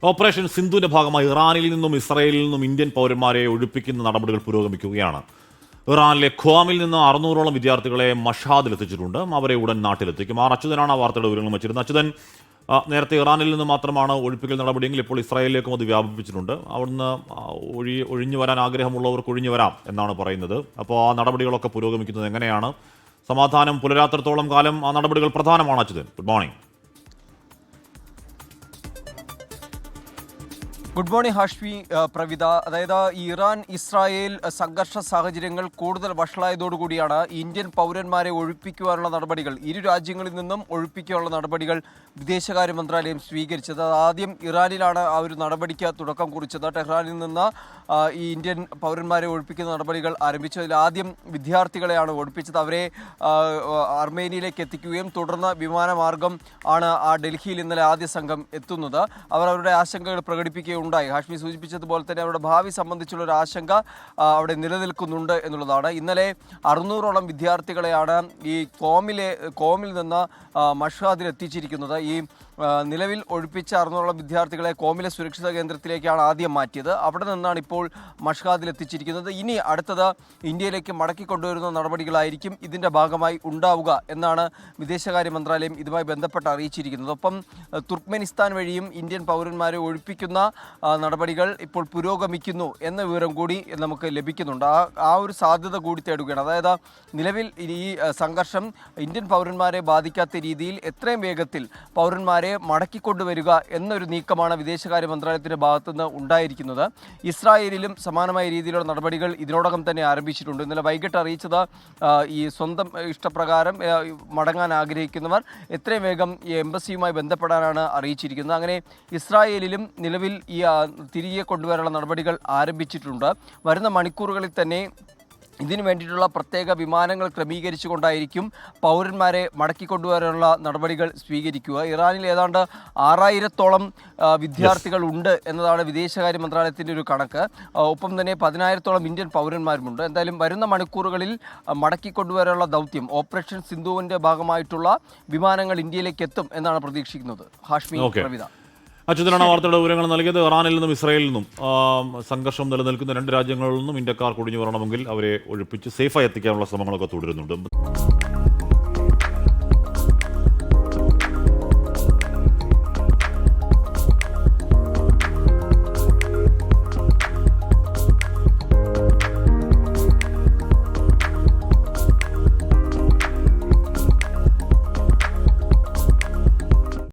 Operation സിന്ധുവിന്റെ ഭാഗമായി ഇറാനിൽ നിന്നും ഇസ്രായേലിൽ നിന്നും ഇന്ത്യൻ പൗരന്മാരെ ഒഴിപ്പിക്കുന്ന നടപടികൾ പുരോഗമിക്കുകയാണ്. ഇറാനിലെ ഖ്വാമിൽ നിന്ന് 600ഓളം വിദ്യാർത്ഥികളെ മഷാദിൽ എത്തിച്ചിട്ടുണ്ട്. അവരെ ഉടൻ നാട്ടിലെത്തിക്കും. അച്യുതനാണ് ആ വാർത്തയുടെ വിവരങ്ങൾ വെച്ചിരുന്നത്. അച്യുതൻ, നേരത്തെ ഇറാനിൽ നിന്ന് മാത്രമാണ് ഒഴിപ്പിക്കൽ നടപടിയെങ്കിൽ ഇപ്പോൾ ഇസ്രായേലിലേക്കും അത് വ്യാപിപ്പിച്ചിട്ടുണ്ട്. അവിടുന്ന് ഒഴിഞ്ഞു വരാൻ ആഗ്രഹമുള്ളവർക്ക് ഒഴിഞ്ഞു വരാം എന്നാണ് പറയുന്നത്. അപ്പോൾ ആ നടപടികളൊക്കെ പുരോഗമിക്കുന്നത് എങ്ങനെയാണ്? സമാധാനം പുലരാത്തിടത്തോളം കാലം ആ നടപടികൾ പ്രധാനമാണ്. Achuthan, good morning. Good morning Hashmi, Pravitha. അതായത് ഇറാൻ ഇസ്രായേൽ സംഘർഷ സാഹചര്യങ്ങൾ കൂടുതൽ വഷളായതോടുകൂടിയാണ് ഇന്ത്യൻ പൗരന്മാരെ ഒഴിപ്പിക്കുവാനുള്ള നടപടികൾ, ഇരു രാജ്യങ്ങളിൽ നിന്നും ഒഴിപ്പിക്കാനുള്ള നടപടികൾ വിദേശകാര്യ മന്ത്രാലയം സ്വീകരിച്ചത്. ആദ്യം ഇറാനിലാണ് ആ ഒരു നടപടിക്ക് തുടക്കം കുറിച്ചത്. ടെഹ്റാനിൽ നിന്ന് ഈ ഇന്ത്യൻ പൗരന്മാരെ ഒഴിപ്പിക്കുന്ന നടപടികൾ ആരംഭിച്ചതിൽ ആദ്യം വിദ്യാർത്ഥികളെയാണ് ഒഴിപ്പിച്ചത്. അവരെ അർമേനിയയിലേക്ക് എത്തിക്കുകയും തുടർന്ന് വിമാനമാർഗം ആണ് ആ ഡൽഹിയിൽ ഇന്നലെ ആദ്യ സംഘം എത്തുന്നത്. അവർ അവരുടെ ആശങ്കകൾ പ്രകടിപ്പിക്കുകയുണ്ടായി. ഹാഷ്മി സൂചിപ്പിച്ചതുപോലെ തന്നെ അവരുടെ ഭാവി സംബന്ധിച്ചുള്ള ഒരു ആശങ്ക അവിടെ നിലനിൽക്കുന്നുണ്ട് എന്നുള്ളതാണ്. ഇന്നലെ 600ഓളം വിദ്യാർത്ഥികളെയാണ് ഈ കോമിൽ നിന്ന് മഷ്ഹാദിൽ എത്തിച്ചിരിക്കുന്നത്. ഈ നിലവിൽ ഒഴിപ്പിച്ച 600ഓളം വിദ്യാർത്ഥികളെ കോമിലെ സുരക്ഷിത കേന്ദ്രത്തിലേക്കാണ് ആദ്യം മാറ്റിയത്. അവിടെ നിന്നാണ് ഇപ്പോൾ മഷ്ഹാദിൽ എത്തിച്ചിരിക്കുന്നത്. ഇനി അടുത്തത് ഇന്ത്യയിലേക്ക് മടക്കിക്കൊണ്ടുവരുന്ന നടപടികളായിരിക്കും ഇതിൻ്റെ ഭാഗമായി ഉണ്ടാവുക എന്നാണ് വിദേശകാര്യ മന്ത്രാലയം ഇതുമായി ബന്ധപ്പെട്ട് അറിയിച്ചിരിക്കുന്നത്. ഒപ്പം തുർക്ക്മെനിസ്ഥാൻ വഴിയും ഇന്ത്യൻ പൗരന്മാരെ ഒഴിപ്പിക്കുന്ന നടപടികൾ ഇപ്പോൾ പുരോഗമിക്കുന്നു എന്ന വിവരം കൂടി നമുക്ക് ലഭിക്കുന്നുണ്ട്. ആ ഒരു സാധ്യത കൂടി തേടുകയാണ്. അതായത് നിലവിൽ ഈ സംഘർഷം ഇന്ത്യൻ പൗരന്മാരെ ബാധിക്കാത്ത രീതിയിൽ എത്രയും വേഗത്തിൽ പൗരന്മാരെ മടക്കിക്കൊണ്ടുവരിക എന്നൊരു നീക്കമാണ് വിദേശകാര്യ മന്ത്രാലയത്തിൻ്റെ ഭാഗത്തുനിന്ന് ഉണ്ടായിരിക്കുന്നത്. ഇസ്രായേലിലും സമാനമായ രീതിയിലുള്ള നടപടികൾ ഇതിനോടകം തന്നെ ആരംഭിച്ചിട്ടുണ്ട്. ഇന്നലെ വൈകിട്ട് അറിയിച്ചത് ഈ സ്വന്തം ഇഷ്ടപ്രകാരം മടങ്ങാൻ ആഗ്രഹിക്കുന്നവർ എത്രയും വേഗം ഈ എംബസിയുമായി ബന്ധപ്പെടാനാണ് അറിയിച്ചിരിക്കുന്നത്. അങ്ങനെ ഇസ്രായേലിലും നിലവിൽ ഈ തിരികെ കൊണ്ടുവരാനുള്ള നടപടികൾ ആരംഭിച്ചിട്ടുണ്ട്. വരുന്ന മണിക്കൂറുകളിൽ തന്നെ ഇതിനു വേണ്ടിയിട്ടുള്ള പ്രത്യേക വിമാനങ്ങൾ ക്രമീകരിച്ചുകൊണ്ടായിരിക്കും പൗരന്മാരെ മടക്കിക്കൊണ്ടുവരാനുള്ള നടപടികൾ സ്വീകരിക്കുക. ഇറാനിൽ ഏതാണ്ട് 6000ഓളം വിദ്യാർത്ഥികൾ ഉണ്ട് എന്നതാണ് വിദേശകാര്യ മന്ത്രാലയത്തിൻ്റെ ഒരു കണക്ക്. ഒപ്പം തന്നെ 10000ഓളം ഇന്ത്യൻ പൗരന്മാരുമുണ്ട്. എന്തായാലും വരുന്ന മണിക്കൂറുകളിൽ മടക്കിക്കൊണ്ടുവരാനുള്ള ദൗത്യം ഓപ്പറേഷൻ സിന്ധുവിൻ്റെ ഭാഗമായിട്ടുള്ള വിമാനങ്ങൾ ഇന്ത്യയിലേക്ക് എത്തും എന്നാണ് പ്രതീക്ഷിക്കുന്നത്. ഹാഷ്മി, പ്രവിത. അച്യുതനാണ് വാർത്തയുടെ വിവരങ്ങൾ നൽകിയത്. ഇറാനിൽ നിന്നും ഇസ്രായേലിൽ നിന്നും സംഘർഷം നിലനിൽക്കുന്ന രണ്ട് രാജ്യങ്ങളിൽ നിന്നും ഇന്ത്യക്കാർ ഒഴിഞ്ഞു വരണമെങ്കിൽ അവരെ ഒഴിപ്പിച്ച് സേഫായി എത്തിക്കാനുള്ള ശ്രമങ്ങളൊക്കെ തുടരുന്നുണ്ട്.